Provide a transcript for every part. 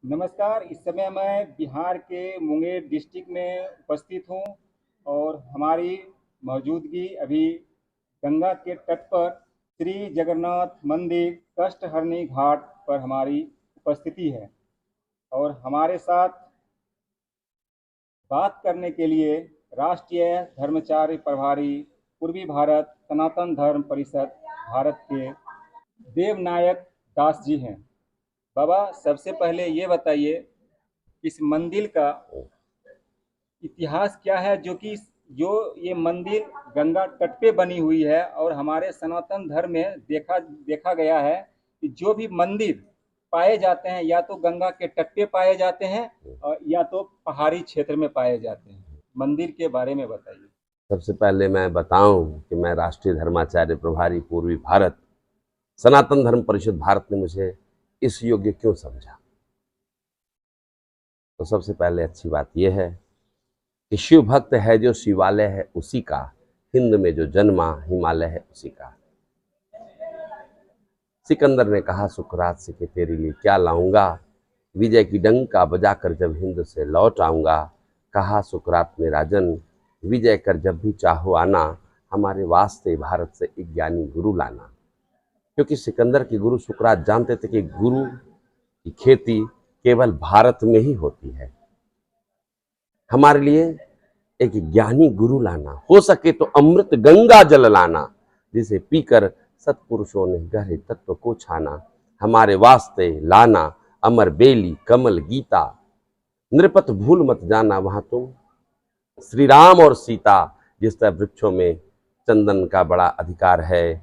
नमस्कार। इस समय मैं बिहार के मुंगेर डिस्ट्रिक्ट में उपस्थित हूँ और हमारी मौजूदगी अभी गंगा के तट पर श्री जगन्नाथ मंदिर कष्टहरणी घाट पर हमारी उपस्थिति है। और हमारे साथ बात करने के लिए राष्ट्रीय धर्मचार्य प्रभारी पूर्वी भारत सनातन धर्म परिषद भारत के देवनायक दास जी हैं। बाबा, सबसे पहले ये बताइए, इस मंदिर का इतिहास क्या है, जो ये मंदिर गंगा तट पे बनी हुई है। और हमारे सनातन धर्म में देखा देखा गया है कि जो भी मंदिर पाए जाते हैं या तो गंगा के तट पे पाए जाते हैं और या तो पहाड़ी क्षेत्र में पाए जाते हैं। मंदिर के बारे में बताइए। सबसे पहले मैं बताऊं कि मैं राष्ट्रीय धर्माचार्य प्रभारी पूर्वी भारत सनातन धर्म परिषद भारत ने मुझे इस योग्य क्यों समझा। तो सबसे पहले अच्छी बात यह है कि शिव भक्त है जो शिवालय है उसी का, हिंद में जो जन्मा हिमालय है उसी का। सिकंदर ने कहा सुकरात से कि तेरे लिए क्या लाऊंगा, विजय की डंका बजाकर जब हिंद से लौट आऊंगा। कहा सुकरात ने राजन, विजय कर जब भी चाहो आना, हमारे वास्ते भारत से एक ज्ञानी गुरु लाना। क्योंकि सिकंदर के गुरु सुकरात जानते थे कि गुरु की खेती केवल भारत में ही होती है। हमारे लिए एक ज्ञानी गुरु लाना, हो सके तो अमृत गंगा जल लाना, जिसे पीकर सत्पुरुषों ने गहरे तत्व को छाना। हमारे वास्ते लाना अमर बेली कमल गीता, नृपत भूल मत जाना वहां तुम श्री राम और सीता। जिस तरह वृक्षों में चंदन का बड़ा अधिकार है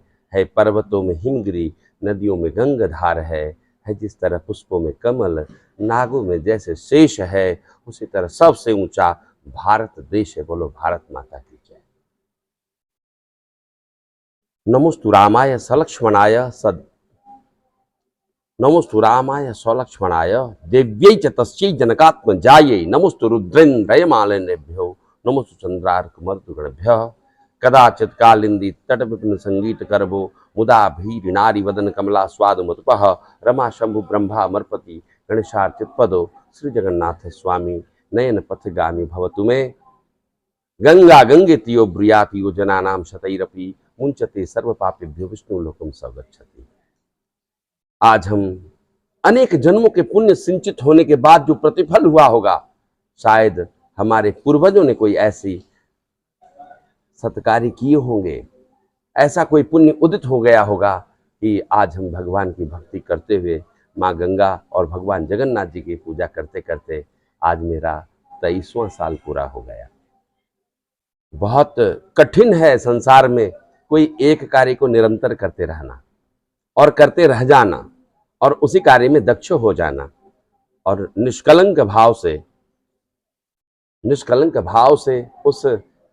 पर्वतों में हिमगिरी, नदियों में गंगाधार है जिस तरह पुष्पों में कमल, नागों में जैसे शेष है, उसी तरह सबसे ऊंचा भारत देश है। बोलो भारत माता की जय। नमोस्तु रामाय सलक्ष्मणाय नमोस्तु रामाय सलक्ष्मणाय देव्यै च तस्यै जनकात्मजायै। नमोस्तु रुद्रेन्द्रयमालिनेभ्यो नमोस्तु चंद्रार्कमर्दगणभ्यः। कदाचित् कालिंदी तट विपिन संगीत करबो, मुदा भीर नारी वदन कमला स्वाद मधुपः। रमा शंभु ब्रह्मा मरपति गणेशार्चित पदो, श्री जगन्नाथ स्वामी नयन पथगामी भवतु मे। गंगा गंगेतियो ब्रूयातियो जनानां शतैरपि, मुंचते सर्व पापेभ्यो विष्णु लोकम सगच्छति। आज हम अनेक जन्मों के पुण्य सिंचित होने के बाद जो प्रतिफल हुआ होगा, शायद हमारे पूर्वजों ने कोई ऐसी सत्कार्य किए होंगे, ऐसा कोई पुण्य उदित हो गया होगा कि आज हम भगवान की भक्ति करते हुए माँ गंगा और भगवान जगन्नाथ जी की पूजा करते करते आज मेरा 23वां साल पूरा हो गया। बहुत कठिन है संसार में कोई एक कार्य को निरंतर करते रहना और करते रह जाना और उसी कार्य में दक्ष हो जाना और निष्कलंक भाव से उस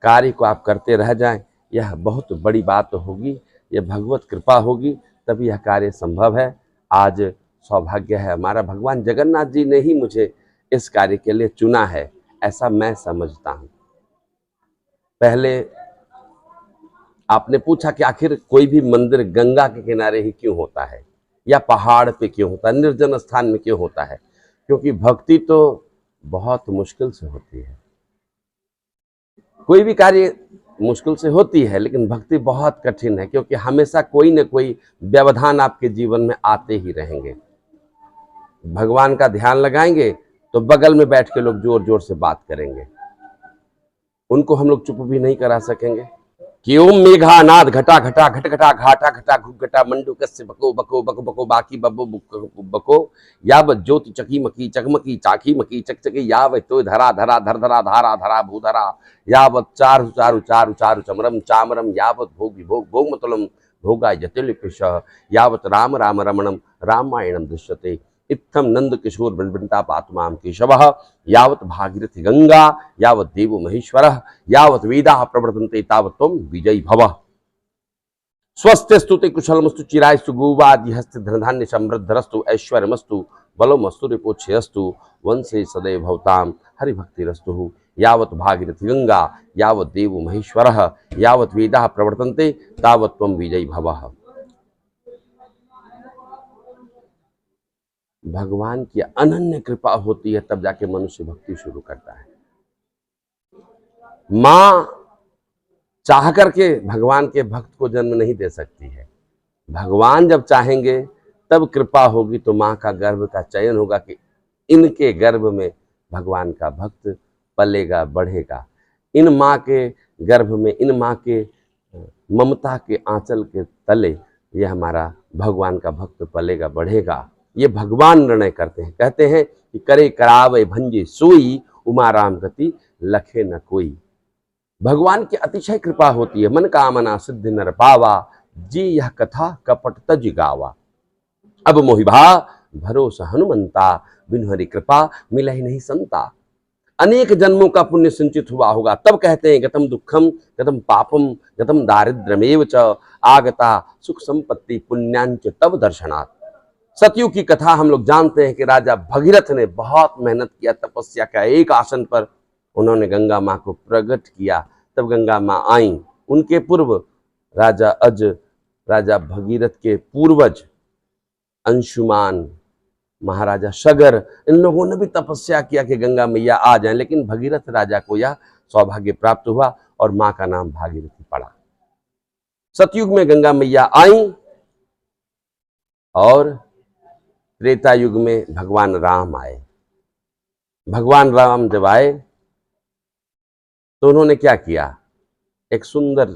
कार्य को आप करते रह जाएं, यह बहुत बड़ी बात होगी। यह भगवत कृपा होगी तभी यह कार्य संभव है। आज सौभाग्य है हमारा, भगवान जगन्नाथ जी ने ही मुझे इस कार्य के लिए चुना है, ऐसा मैं समझता हूं। पहले आपने पूछा कि आखिर कोई भी मंदिर गंगा के किनारे ही क्यों होता है या पहाड़ पे क्यों होता है, निर्जन स्थान में क्यों होता है। क्योंकि भक्ति तो बहुत मुश्किल से होती है, कोई भी कार्य मुश्किल से होती है, लेकिन भक्ति बहुत कठिन है। क्योंकि हमेशा कोई न कोई व्यवधान आपके जीवन में आते ही रहेंगे। भगवान का ध्यान लगाएंगे तो बगल में बैठ के लोग जोर जोर से बात करेंगे, उनको हम लोग चुप भी नहीं करा सकेंगे कि ओम मेघा नाद घटा घटा घट घटा घाटा घटा घुट घटा मंडू कस्य बको बको बको बको बाकी बबो बको यावत ज्योति चकी मकी चकमकी चाकी मकी चकचकी यावत तो धरा धरा धर धरा धारा धरा भूधरा यावत चारु चारु चारु चारु चमरम चामरम यावत भोग विभोग भोग मतुलम भोगा जतिलिपिश यावत राम राम रमणम रामायणम दृश्यते इत्थम नंद किशोर बिलबिंता पात्माम केशवः यावत भागीरथी गंगा यावत देवो महेश्वरः यावत वेदाः प्रवर्तन्ते तावत त्वं विजयी भवः। स्वस्तिस्तु ते कुशलमस्तु चिरायस्तु गोवादिहस्ते धनधान्य समृद्धरस्तु ऐश्वर्यमस्तु बलमस्तु रिपोच्छयस्तु वंशे सदैव भवतां हरिभक्तिरस्तु। यावत भागीरथी गंगा यावत देवो महेश्वरः यावत वेदाः प्रवर्तन्ते तावत त्वं विजयी भवः। भगवान की अनन्य कृपा होती है, तब जाके मनुष्य भक्ति शुरू करता है। माँ चाह करके भगवान के भक्त को जन्म नहीं दे सकती है। भगवान जब चाहेंगे तब कृपा होगी, तो माँ का गर्भ का चयन होगा कि इनके गर्भ में भगवान का भक्त पलेगा, बढ़ेगा। इन माँ के गर्भ में, इन माँ के ममता के आंचल के तले ये हमारा भगवान का भक्त पलेगा, बढ़ेगा। ये भगवान निर्णय करते हैं। कहते हैं कि करे करावे भंजे सोई, उमा राम गति लखे न कोई। भगवान की अतिशय कृपा होती है। मन कामना सिद्धि नर पावा, जी यह कथा कपट तज गावा। अब मोहिभा भरोसा हनुमंता, बिनु हरि कृपा मिला ही नहीं संता। अनेक जन्मों का पुण्य संचित हुआ होगा, तब कहते हैं गतम दुखम गतम पापम गतम दारिद्र्यमेव च, आगता सुख संपत्ति पुण्यांच तब दर्शनात्। सतयुग की कथा हम लोग जानते हैं कि राजा भगीरथ ने बहुत मेहनत किया, तपस्या का एक आसन पर उन्होंने गंगा माँ को प्रकट किया, तब गंगा माँ आई। उनके पूर्व राजा अज, राजा भगीरथ के पूर्वज अंशुमान, महाराजा सगर, इन लोगों ने भी तपस्या किया कि गंगा मैया आ जाएं, लेकिन भगीरथ राजा को यह सौभाग्य प्राप्त हुआ और मां का नाम भागीरथी पड़ा। सतयुग में गंगा मैया आई और त्रेता युग में भगवान राम आए। भगवान राम जब आए तो उन्होंने क्या किया, एक सुंदर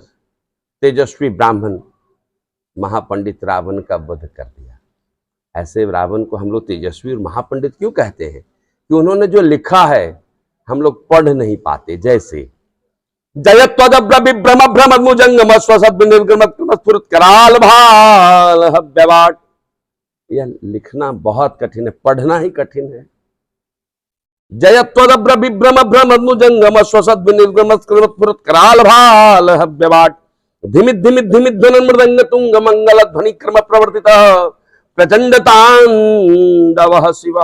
तेजस्वी ब्राह्मण महापंडित रावण का वध कर दिया। ऐसे रावण को हम लोग तेजस्वी और महापंडित क्यों कहते हैं? कि उन्होंने जो लिखा है हम लोग पढ़ नहीं पाते। जैसे जयत्वद्रम भ्रमुजंगम कराल भाल हव्यवाट, यह लिखना बहुत कठिन है, पढ़ना ही कठिन है। जयत्वद्र विभ्रम भ्रमुजंगम कराल भाल हव्यवाट, धिमित धिमित धिमित ध्वनि मृदंग तुंग मंगल ध्वनि क्रम प्रवर्तित प्रचंड तांडव शिव।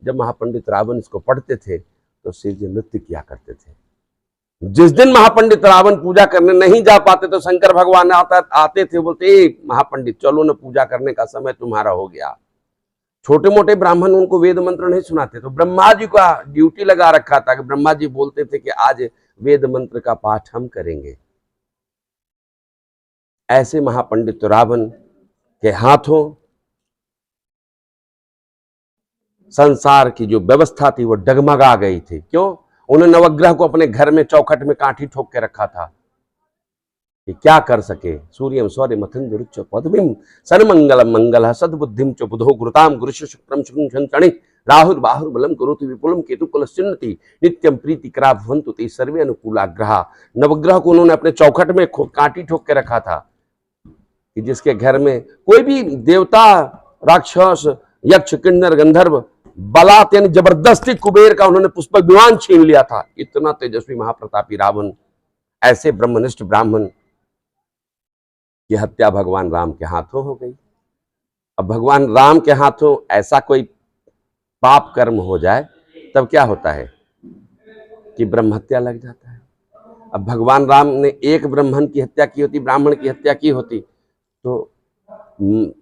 जब महापंडित रावण इसको पढ़ते थे तो शिव जी नृत्य किया करते थे। जिस दिन महापंडित रावण पूजा करने नहीं जा पाते तो शंकर भगवान आते थे, बोलते महापंडित चलो न, पूजा करने का समय तुम्हारा हो गया। छोटे मोटे ब्राह्मण उनको वेद मंत्र नहीं सुनाते, तो ब्रह्मा जी का ड्यूटी लगा रखा था कि ब्रह्मा जी बोलते थे कि आज वेद मंत्र का पाठ हम करेंगे। ऐसे महापंडित रावण के हाथों संसार की जो व्यवस्था थी वो डगमगा गई थी। क्यों? उन्होंने नवग्रह को अपने घर में चौखट में काठी ठोक के रखा था कि क्या कर सके। सूर्यम सौर्य मथन रुच्च पदवीम सन्मंगलम मंगल सद्बुद्धिम च बुधो गुरुताम गुरुश शुक्रम शुक्रम राहुल बाहुर बलम करोति विपुलम केतु कुलस्चिन्नति नित्यम प्रीति करा भवन्तु ते सर्वे अनुकूला ग्रहा। नवग्रह को उन्होंने अपने चौखट में काठी ठोक के रखा था कि जिसके घर में कोई भी देवता, राक्षस, यक्ष, किन्नर, गंधर्व बलात् यानी जबरदस्ती कुबेर का उन्होंने पुष्पक विमान छीन लिया था। इतना तेजस्वी महाप्रतापी रावण, ऐसे ब्रह्मनिष्ठ ब्राह्मण की हत्या भगवान राम के हाथों हो गई। अब भगवान राम के हाथों ऐसा कोई पाप कर्म हो जाए तब क्या होता है कि ब्रह्म हत्या लग जाता है। अब भगवान राम ने एक ब्राह्मण की हत्या की होती, ब्राह्मण की हत्या की होती तो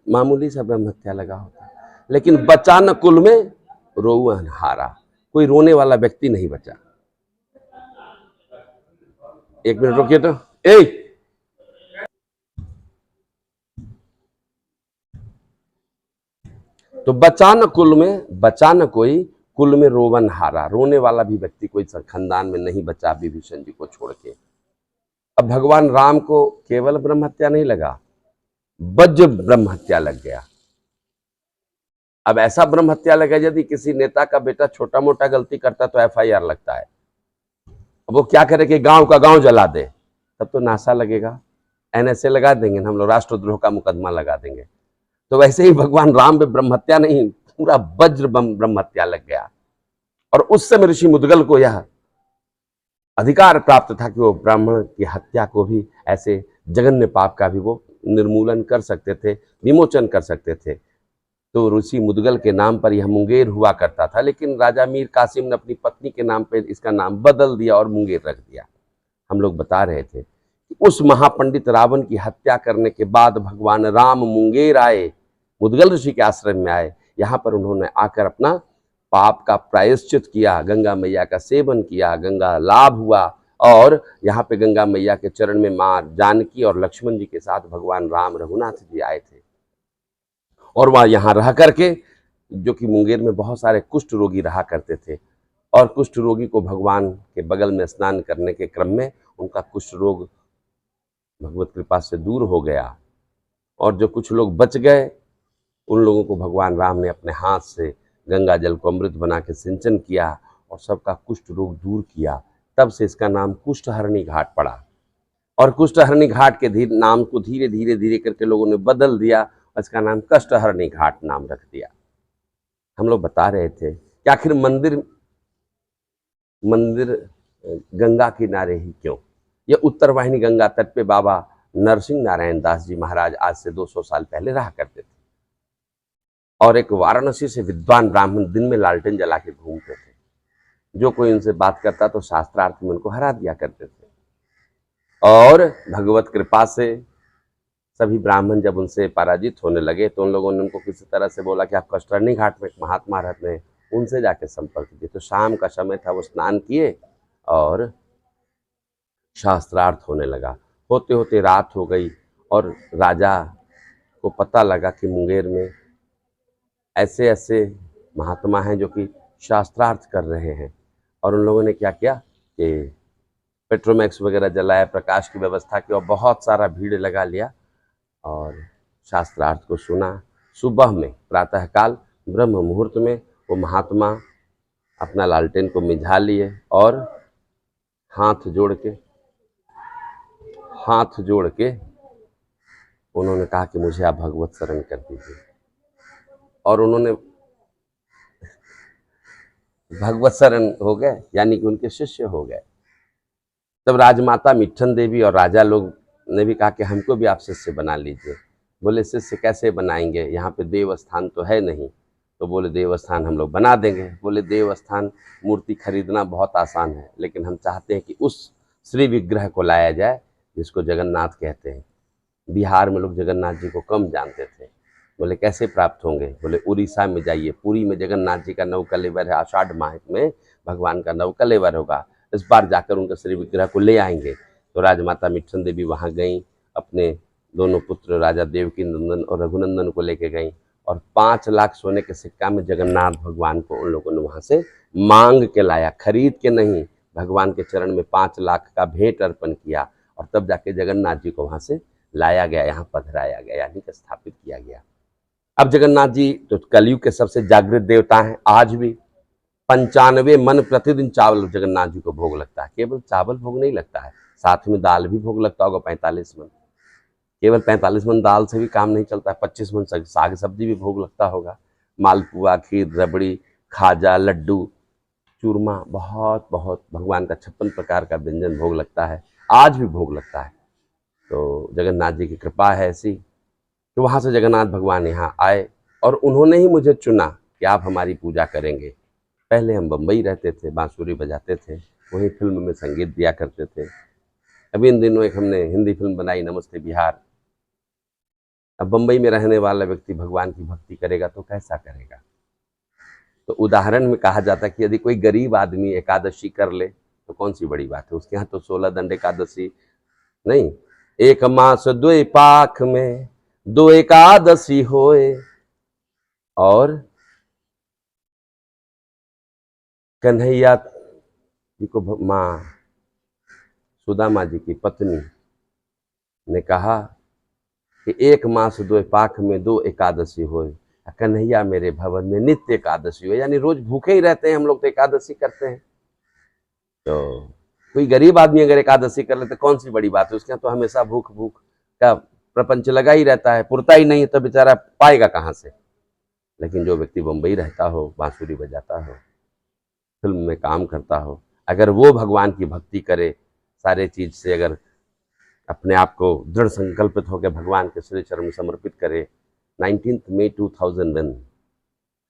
मामूली सा ब्रह्म हत्या लगा होता, लेकिन बचा न कुल में रोवन हारा, कोई रोने वाला व्यक्ति नहीं बचा। एक मिनट रुकिए तो तो बचा न कुल में, बचा न कोई कुल में रोवन हारा, रोने वाला भी व्यक्ति कोई खानदान में नहीं बचा विभीषण जी को छोड़ के। अब भगवान राम को केवल ब्रह्म हत्या नहीं लगा, वज्र ब्रह्म हत्या लग गया। अब ऐसा ब्रह्म हत्या लगा, यदि किसी नेता का बेटा छोटा मोटा गलती करता तो FIR लगता है। अब वो क्या करे कि गांव का गांव जला दे, तब तो नासा लगेगा, NSA लगा देंगे, हम लोग राष्ट्रद्रोह का मुकदमा लगा देंगे। तो वैसे ही भगवान राम पे ब्रह्म हत्या नहीं, पूरा वज्र ब्रह्म हत्या लग गया। और उस समय ऋषि मुद्गल को यह अधिकार प्राप्त था कि वो ब्राह्मण की हत्या को भी, ऐसे जघन्य पाप का भी वो निर्मूलन कर सकते थे, विमोचन कर सकते थे। तो ऋषि मुद्गल के नाम पर यह मुंगेर हुआ करता था, लेकिन राजा मीर कासिम ने अपनी पत्नी के नाम पर इसका नाम बदल दिया और मुंगेर रख दिया। हम लोग बता रहे थे कि उस महापंडित रावण की हत्या करने के बाद भगवान राम मुंगेर आए, मुद्गल ऋषि के आश्रम में आए। यहाँ पर उन्होंने आकर अपना पाप का प्रायश्चित किया, गंगा मैया का सेवन किया, गंगा लाभ हुआ। और यहाँ पे गंगा मैया के चरण में माँ जानकी और लक्ष्मण जी के साथ भगवान राम रघुनाथ जी आए थे। और वह यहाँ रह करके, जो कि मुंगेर में बहुत सारे कुष्ठ रोगी रहा करते थे, और कुष्ठ रोगी को भगवान के बगल में स्नान करने के क्रम में उनका कुष्ठ रोग भगवत कृपा से दूर हो गया। और जो कुछ लोग बच गए, उन लोगों को भगवान राम ने अपने हाथ से गंगा जल को अमृत बना के सिंचन किया और सबका कुष्ठ रोग दूर किया। तब से इसका नाम कुष्ठहरणी घाट पड़ा। और कुष्ठहरणी घाट के नाम को धीरे धीरे धीरे करके लोगों ने बदल दिया, इसका नाम कष्टहरणी घाट नाम रख दिया। हम लोग बता रहे थे कि आखिर मंदिर गंगा किनारे ही क्यों? यह उत्तर वाहिनी गंगा तट पे बाबा नरसिंह नारायण दास जी महाराज आज से 200 साल पहले रहा करते थे। और एक वाराणसी से विद्वान ब्राह्मण दिन में लालटेन जला के घूमते थे। जो कोई उनसे बात करता तो शास्त्रार्थ में उनको हरा दिया करते थे। और भगवत कृपा से सभी ब्राह्मण जब उनसे पराजित होने लगे तो उन लोगों ने उनको किसी तरह से बोला कि आप कष्टहरणी घाट में एक महात्मा रहते हैं, उनसे जाके संपर्क कीजिए। तो शाम का समय था, वो स्नान किए और शास्त्रार्थ होने लगा। होते होते रात हो गई और राजा को पता लगा कि मुंगेर में ऐसे ऐसे महात्मा हैं जो कि शास्त्रार्थ कर रहे हैं। और उन लोगों ने क्या किया कि पेट्रोमैक्स वगैरह जलाया, प्रकाश की व्यवस्था की और बहुत सारा भीड़ लगा लिया और शास्त्रार्थ को सुना। सुबह में प्रातःकाल ब्रह्म मुहूर्त में वो महात्मा अपना लालटेन को मिझा लिए और हाथ जोड़ के उन्होंने कहा कि मुझे आप भगवत शरण कर दीजिए। और उन्होंने भगवत शरण हो गए, यानी कि उनके शिष्य हो गए। तब राजमाता मिट्ठन देवी और राजा लोग ने भी कहा कि हमको भी आप शिष्य बना लीजिए। बोले शिष्य कैसे बनाएंगे, यहाँ पे देवस्थान तो है नहीं। तो बोले देवस्थान हम लोग बना देंगे। बोले देवस्थान मूर्ति खरीदना बहुत आसान है, लेकिन हम चाहते हैं कि उस श्री विग्रह को लाया जाए जिसको जगन्नाथ कहते हैं। बिहार में लोग जगन्नाथ जी को कम जानते थे। बोले कैसे प्राप्त होंगे? बोले उड़ीसा में जाइए, पुरी में जगन्नाथ जी का नवकलेवर है, आषाढ़ माह में भगवान का नवकलेवर होगा, इस बार जाकर उनका श्री विग्रह को ले आएंगे। तो राजमाता मिट्ठन देवी वहाँ गई, अपने दोनों पुत्र राजा देवकी नंदन और रघुनंदन को लेके गई और 5 लाख सोने के सिक्का में जगन्नाथ भगवान को उन लोगों ने वहाँ से मांग के लाया, खरीद के नहीं। भगवान के चरण में 5 लाख का भेंट अर्पण किया और तब जाके जगन्नाथ जी को वहाँ से लाया गया, यहाँ पधराया गया, यानी कि स्थापित किया गया। अब जगन्नाथ जी तो कलयुग के सबसे जागृत देवता हैं। आज भी 95 मन प्रतिदिन चावल जगन्नाथ जी को भोग लगता है। केवल चावल भोग नहीं लगता है, साथ में दाल भी भोग लगता होगा 45 मन। केवल 45 मन दाल से भी काम नहीं चलता है, 25 मन साग सब्जी भी भोग लगता होगा। मालपुआ, खीर, रबड़ी, खाजा, लड्डू, चूरमा, बहुत बहुत भगवान का 56 प्रकार का व्यंजन भोग लगता है, आज भी भोग लगता है। तो जगन्नाथ जी की कृपा है ऐसी कि वहाँ से जगन्नाथ भगवान यहाँ आए और उन्होंने ही मुझे चुना कि आप हमारी पूजा करेंगे। पहले हम बम्बई रहते थे, बांसुरी बजाते थे, वहीं फिल्म में संगीत दिया करते थे। अभी इन दिनों एक हमने हिंदी फिल्म बनाई, नमस्ते बिहार। अब बम्बई में रहने वाला व्यक्ति भगवान की भक्ति करेगा तो कैसा करेगा? तो उदाहरण में कहा जाता है कि यदि कोई गरीब आदमी एकादशी कर ले तो कौन सी बड़ी बात है, उसके यहाँ तो 16 दंड एकादशी नहीं, 1 मास 2 पाख में 2 एकादशी होए। और कन्हैया जी को माँ सुदामा जी की पत्नी ने कहा कि 1 मास 2 पाख में 2 एकादशी होए, कन्हैया मेरे भवन में नित्य एकादशी हो। यानी रोज भूखे ही रहते हैं हम लोग, तो एकादशी करते हैं। तो कोई गरीब आदमी अगर एकादशी कर ले तो कौन सी बड़ी बात है, उसके यहाँ तो हमेशा भूख का प्रपंच लगा ही रहता है, पुरता ही नहीं है तो बेचारा पाएगा कहाँ से। लेकिन जो व्यक्ति बम्बई रहता हो, बांसुरी बजाता हो, फिल्म में काम करता हो, अगर वो भगवान की भक्ति करे, सारे चीज से अगर अपने आप को दृढ़ संकल्पित होकर भगवान के श्री चरण में समर्पित करे। 19th May 2001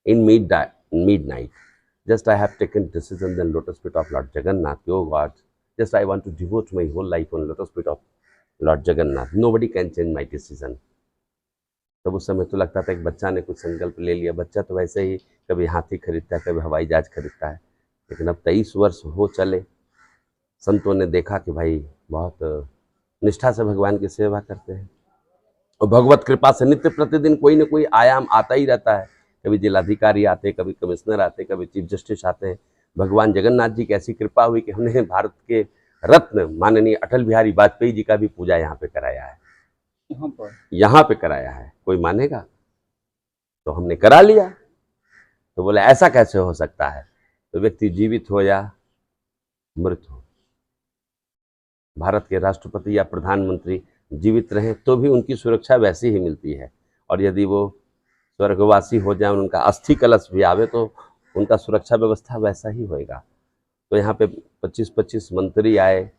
in midnight, just I have taken decision the lotus feet of Lord Jagannath. Oh God, just I want to devote my whole life on lotus feet of Lord Jagannath. Nobody can change my decision. तब उस समय तो लगता था एक बच्चा ने कुछ संकल्प ले लिया। बच्चा तो वैसे ही कभी हाथी खरीदता है, कभी हवाई जहाज खरीदता है। लेकिन अब 23 वर्ष हो चले, संतों ने देखा कि भाई बहुत निष्ठा से भगवान की सेवा करते हैं और भगवत कृपा से नित्य प्रतिदिन कोई न कोई आयाम आता ही रहता है। कभी जिलाधिकारी आते, कभी कमिश्नर आते, कभी चीफ जस्टिस आते हैं। भगवान जगन्नाथ जी की ऐसी कृपा हुई कि हमने भारत के रत्न माननीय अटल बिहारी वाजपेयी जी का भी पूजा यहाँ पे कराया है। यहाँ पे कराया है, कोई मानेगा? तो हमने करा लिया। तो बोले ऐसा कैसे हो सकता है? तो व्यक्ति जीवित हो या मृत हो, भारत के राष्ट्रपति या प्रधानमंत्री जीवित रहें तो भी उनकी सुरक्षा वैसी ही मिलती है, और यदि वो स्वर्गवासी हो जाए, उनका अस्थि कलश भी आवे तो उनका सुरक्षा व्यवस्था वैसा ही होएगा। तो यहाँ पे 25-25 मंत्री आए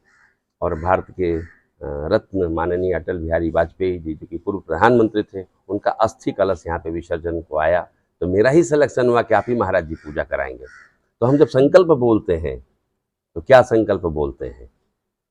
और भारत के रत्न माननीय अटल बिहारी वाजपेयी जी जो कि पूर्व प्रधानमंत्री थे, उनका अस्थि कलश यहाँ पे विसर्जन को आया। तो मेरा ही सिलेक्शन हुआ कि आप ही महाराज जी पूजा कराएंगे। तो हम जब संकल्प बोलते हैं तो क्या संकल्प बोलते हैं?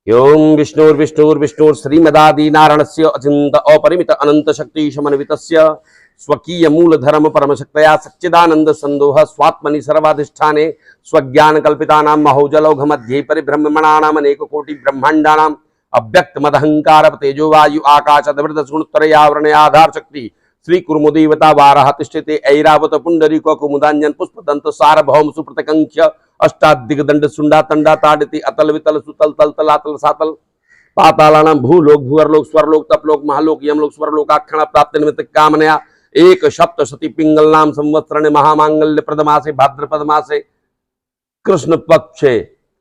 ओम विष्णुर्विष्णुर्विष्णुर श्रीमदादि नारायणस्य अचिंत अपरिमित अनंत शक्ति समन्वितस्य स्वकीय मूल धर्म परम शक्तया सच्चिदानंद संदोह स्वात्मनि सर्वाधिष्ठाने स्वज्ञान कल्पितानां महोजलौघ मध्ये परिभ्रमणानां अनेक कोटि ब्रह्मांडानां अव्यक्त मदहंकार तेजो वायु आकाश दवृत सुणुत्तर आवरण आधार शक्ति श्री कुर्मुदेवता वाराह तिष्ठते ऐरावत पुंडरीक कुमुदांजन पुष्प दंत सार्वभौम सुप्रतकंख्य अष्टादिग्दंड सुंडा तंडा ताड़िति अतल वितल सुतल तल तलातल सातल पातालानां भूलोक भूअरलोक स्वरलोक तपलोक महालोक यमलोक स्वरलोकाक्षण प्राप्ति निमित्त कामनया एक सप्तशती पिंगल नाम संवत्सरण महामांगल्य प्रदमासे भाद्रपद मासे कृष्ण पक्षे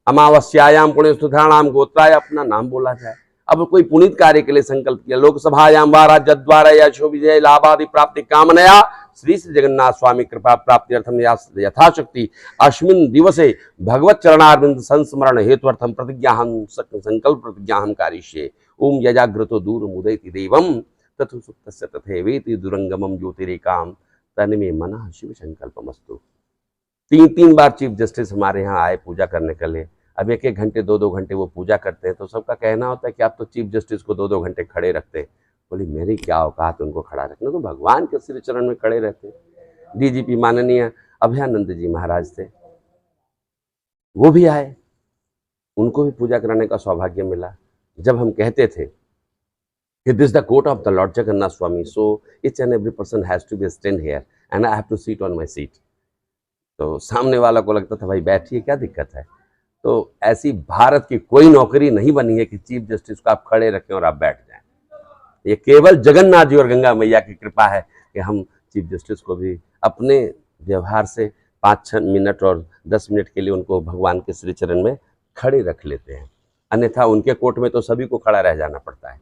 अमावस्यायाम पुण्य सुधानाम गोत्राय अपना नाम बोला जाए। अब कोई पुनीत कार्य के लिए संकल्प किया, लोकसभायाम वा राज्य द्वारा यशो विजय लाभादि प्राप्ति कामनया श्री श्री जगन्नाथ स्वामी कृपा प्राप्ति अर्थम यथाशक्ति अस्मिन् दिवसे भगवत चरणारविंद संस्मरण हेतुअर्थम प्रतिज्ञाहं संकल्प प्रतिज्ञाहं कारिष्ये। ओम यजाग्रतो दूर मुदयति देवम तथु सुप्तस्य तथैवेति दुरंगमम ज्योतिरेकाम तन्मे मनः शिव संकल्पमस्तु। 3-3 बार चीफ जस्टिस हमारे यहाँ आए पूजा करने के लिए। अब 1-1 घंटे 2-2 घंटे वो पूजा करते हैं, तो सबका कहना होता है कि आप तो चीफ जस्टिस को 2-2 घंटे खड़े रखते हैं। बोली मेरी क्या औकात उनको खड़ा रखना, तो भगवान के श्री चरण में खड़े रहते हैं। डीजीपी माननीय अभयानंद जी महाराज थे, वो भी आए, उनको भी पूजा कराने का सौभाग्य मिला। जब हम कहते थे कि this the court of the lord Jagannath Swami, so each and every person has to be stand here and I have to seat on my seat, तो सामने वाला को लगता था भाई बैठिए, क्या दिक्कत है। तो ऐसी भारत की कोई नौकरी नहीं बनी है कि चीफ जस्टिस को आप खड़े रखें और आप बैठ जाएं। ये केवल जगन्नाथ जी और गंगा मैया की कृपा है कि हम चीफ जस्टिस को भी अपने व्यवहार से 5-6 मिनट और 10 मिनट के लिए उनको भगवान के श्री चरण में खड़े रख लेते हैं। अन्यथा उनके कोर्ट में तो सभी को खड़ा रह जाना पड़ता है।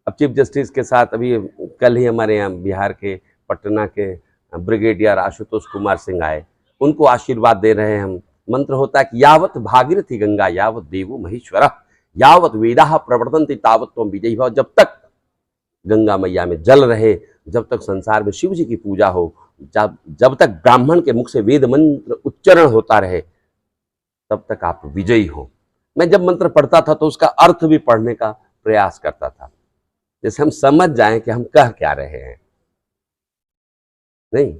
अब चीफ जस्टिस के साथ अभी कल ही हमारे यहाँ बिहार के पटना के ब्रिगेडियर आशुतोष कुमार सिंह आए, उनको आशीर्वाद दे रहे हैं हम। मंत्र होता है कि यावत भागीरथी गंगा यावत देवो महेश्वर यावत वेदाः प्रवर्तन्ति तावत त्वं विजयी भव। जब तक गंगा मैया में जल रहे, जब तक संसार में शिव जी की पूजा हो, जब तक ब्राह्मण के मुख से वेद मंत्र उच्चारण होता रहे, तब तक आप विजयी हो। मैं जब मंत्र पढ़ता था तो उसका अर्थ भी पढ़ने का प्रयास करता था, जैसे हम समझ जाएं कि हम कह क्या रहे हैं। नहीं,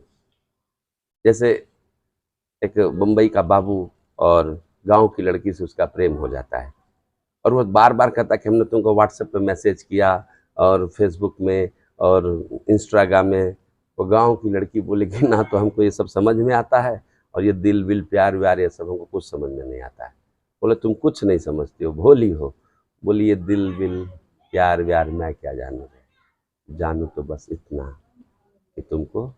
जैसे एक मुंबई का बाबू और गांव की लड़की से उसका प्रेम हो जाता है, और वो बार बार कहता है कि हमने तुमको व्हाट्सएप पे मैसेज किया और फेसबुक में और इंस्टाग्राम में। वो गांव की लड़की बोले कि ना तो हमको ये सब समझ में आता है, और ये दिल विल प्यार व्यार ये सब हमको कुछ समझ में नहीं आता है। बोले तुम कुछ नहीं समझती हो, भोली हो। बोली ये दिल विल प्यार व्यार मैं क्या जानू, जानू तो बस इतना कि तुमको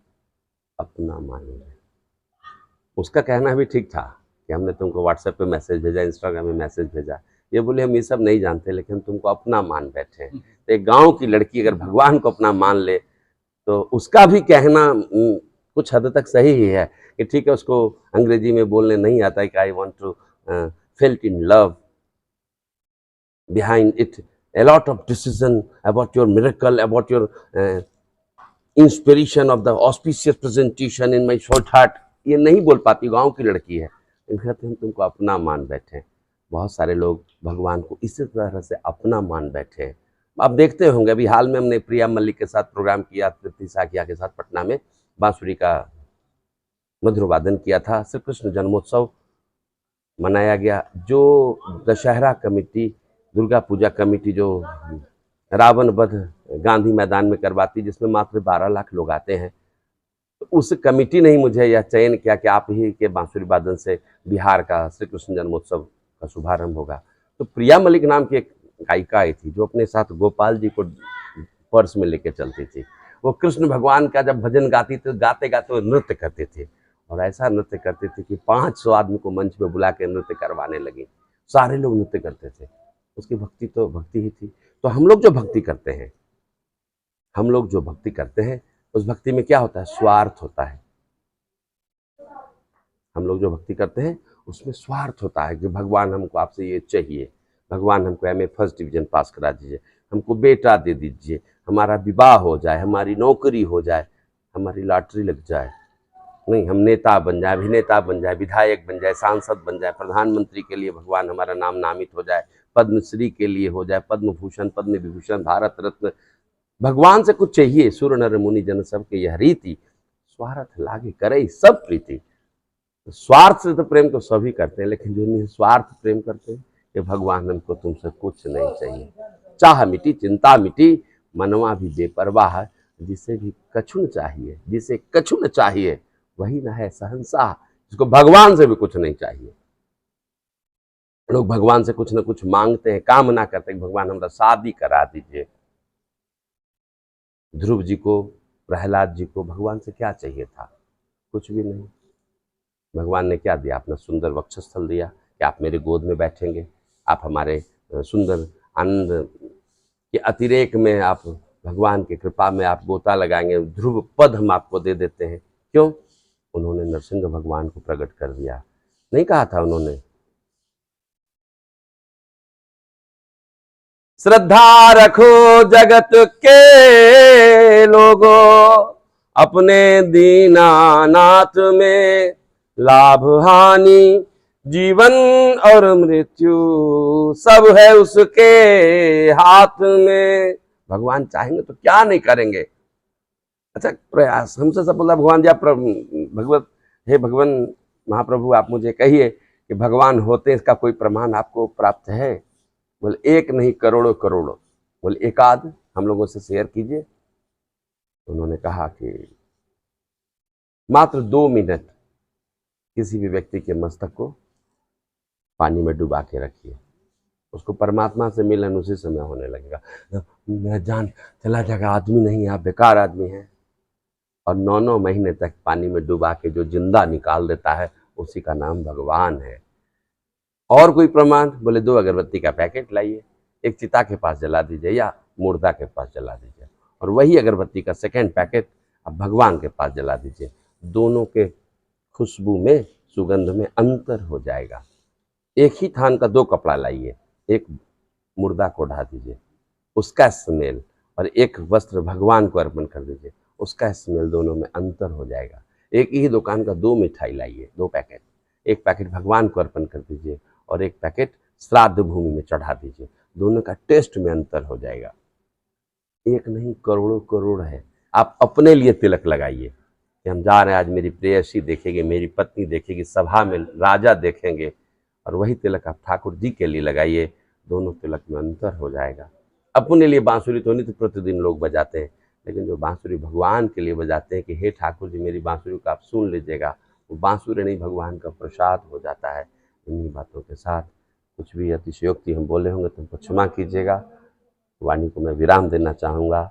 अपना मानो। उसका कहना भी ठीक था कि हमने तुमको व्हाट्सएप पे मैसेज भेजा, इंस्टाग्राम में मैसेज भेजा। ये बोले हम ये सब नहीं जानते, लेकिन हम तुमको अपना मान बैठे हैं। तो एक गाँव की लड़की अगर भगवान को अपना मान ले तो उसका भी कहना कुछ हद तक सही ही है कि ठीक है, उसको अंग्रेजी में बोलने नहीं आता है कि I want to felt in love, behind it a lot of decision about your miracle, about your inspiration of the auspicious presentation in my short heart, ये नहीं बोल पाती, गांव की लड़की है। कहते हम तुमको अपना मान बैठे। बहुत सारे लोग भगवान को इसी तरह से अपना मान बैठे। आप देखते होंगे, अभी हाल में हमने प्रिया मलिक के साथ प्रोग्राम किया, तृप्ति साकिया के साथ पटना में बांसुरी का मधुर वादन किया था। श्री कृष्ण जन्मोत्सव मनाया गया। जो दशहरा कमेटी, दुर्गा पूजा कमेटी जो रावण वध गांधी मैदान में करवाती, जिसमें मात्र 12 लाख लोग आते हैं, तो उस कमेटी ने ही मुझे यह चयन किया कि आप ही के बांसुरी वादन से बिहार का श्री कृष्ण जन्मोत्सव का शुभारंभ होगा। तो प्रिया मलिक नाम की एक गायिका आई थी, जो अपने साथ गोपाल जी को पर्स में लेके चलती थी। वो कृष्ण भगवान का जब भजन गाती तो गाते गाते वो नृत्य करते थे, और ऐसा नृत्य करते थे कि 500 आदमी को मंच पे बुला के नृत्य करवाने लगी। सारे लोग नृत्य करते थे। उसकी भक्ति तो भक्ति ही थी। तो हम लोग जो भक्ति करते हैं, उस भक्ति में क्या होता है? स्वार्थ होता है। हम लोग जो भक्ति करते हैं उसमें स्वार्थ होता है कि भगवान हमको आपसे ये चाहिए, भगवान हमको MA फर्स्ट डिवीजन पास करा दीजिए, हमको बेटा दे दीजिए, हमारा विवाह हो जाए, हमारी नौकरी हो जाए, हमारी लॉटरी लग जाए, नहीं हम नेता बन जाए, अभिनेता बन जाए, विधायक बन जाए, सांसद बन जाए, प्रधानमंत्री के लिए भगवान हमारा नाम नामित हो जाए, पद्मश्री के लिए हो जाए, पद्म भूषण, पद्म विभूषण, भारत रत्न। भगवान से कुछ चाहिए। सुर नर मुनि जन सब के यह रीति, स्वार्थ लागे करे सब प्रीति। स्वार्थ से तो प्रेम तो सभी करते हैं, लेकिन जो निस्वार्थ प्रेम करते हैं कि भगवान हमको तुमसे कुछ नहीं चाहिए, चाह मिटी चिंता मिटी, मनवा भी बेपरवाह, जिसे भी कछुन चाहिए, जिसे कछुन चाहिए वही न है सहंसाह, जिसको भगवान से भी कुछ नहीं चाहिए। लोग भगवान से कुछ न कुछ मांगते हैं, कामना करते हैं, भगवान हमारा शादी करा दीजिए। ध्रुव जी को, प्रहलाद जी को भगवान से क्या चाहिए था? कुछ भी नहीं। भगवान ने क्या दिया? अपना सुंदर वक्षस्थल दिया कि आप मेरे गोद में बैठेंगे, आप हमारे सुंदर आनंद के अतिरेक में, आप भगवान की कृपा में आप गोता लगाएंगे, ध्रुव पद हम आपको दे देते हैं। क्यों? उन्होंने नरसिंह भगवान को प्रकट कर दिया। नहीं कहा था उन्होंने, श्रद्धा रखो जगत के लोगों, अपने दीनानाथ में लाभ हानि, जीवन और मृत्यु सब है उसके हाथ में। भगवान चाहेंगे तो क्या नहीं करेंगे। अच्छा, प्रयास हमसे सब बोला भगवान जी, आप भगवत हे भगवान महाप्रभु, आप मुझे कहिए कि भगवान होते हैं, इसका कोई प्रमाण आपको प्राप्त है? बोले एक नहीं करोड़ों करोड़ों। बोले एक आध हम लोगों से शेयर कीजिए। उन्होंने कहा कि मात्र 2 मिनट किसी भी व्यक्ति के मस्तक को पानी में डुबा के रखिए, उसको परमात्मा से मिलन उसी समय होने लगेगा। मेरा जान चला जाएगा, आदमी नहीं, आप बेकार आदमी हैं। और 9-9 महीने तक पानी में डुबा के जो जिंदा निकाल देता है, उसी का नाम भगवान है। और कोई प्रमाण? बोले 2 अगरबत्ती का पैकेट लाइए, एक चिता के पास जला दीजिए या मुर्दा के पास जला दीजिए, और वही अगरबत्ती का सेकंड पैकेट अब भगवान के पास जला दीजिए। दोनों के खुशबू में, सुगंध में अंतर हो जाएगा। एक ही थान का 2 कपड़ा लाइए, एक मुर्दा को ढा दीजिए, उसका स्मेल, और एक वस्त्र भगवान को अर्पण कर दीजिए, उसका स्मेल, दोनों में अंतर हो जाएगा। एक ही दुकान का 2 मिठाई लाइए, 2 पैकेट, एक पैकेट भगवान को अर्पण कर दीजिए और एक पैकेट श्राद्ध भूमि में चढ़ा दीजिए, दोनों का टेस्ट में अंतर हो जाएगा। एक नहीं करोड़ों करोड़ है। आप अपने लिए तिलक लगाइए कि हम जा रहे हैं, आज मेरी प्रेयसी देखेगी, मेरी पत्नी देखेगी, सभा में राजा देखेंगे, और वही तिलक आप ठाकुर जी के लिए लगाइए, दोनों तिलक में अंतर हो जाएगा। अपने लिए बांसुरी तो नहीं तो प्रतिदिन लोग बजाते हैं, लेकिन जो बांसुरी भगवान के लिए बजाते हैं कि हे ठाकुर जी मेरी बांसुरी को आप सुन लीजिएगा, वो बांसुरी नहीं भगवान का प्रसाद हो जाता है। इन्हीं बातों के साथ कुछ भी अतिशयोक्ति हम बोले होंगे तो हमको क्षमा कीजिएगा। वाणी को मैं विराम देना चाहूँगा।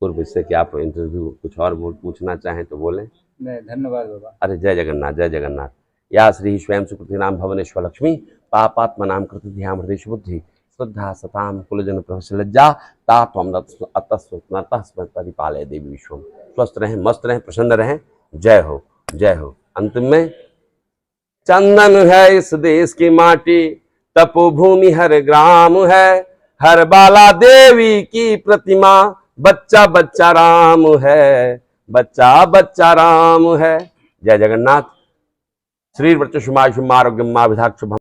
पूर्व इससे कि आप इंटरव्यू कुछ और पूछना चाहें तो बोलें। नहीं, धन्यवाद बाबा। अरे जय जगन्नाथ, जय जगन्नाथ। या श्री स्वयं सुकृति नाम भवनेश्वर लक्ष्मी पापात्मा नाम कृति ध्यान हृदय बुद्धि श्रद्धा सताम कुलजन प्रभुलज्जा तात्वम परिपालय देवी विश्वम। स्वस्थ रहें, मस्त रहें, प्रसन्न रहें। जय हो, जय हो। अंत में, चंदन है इस देश की माटी, तपोभूमि हर ग्राम है, हर बाला देवी की प्रतिमा, बच्चा बच्चा राम है, बच्चा बच्चा राम है। जय जगन्नाथ। श्री वर्चुष्मा आरोग्यम मा विधाक्षुभम।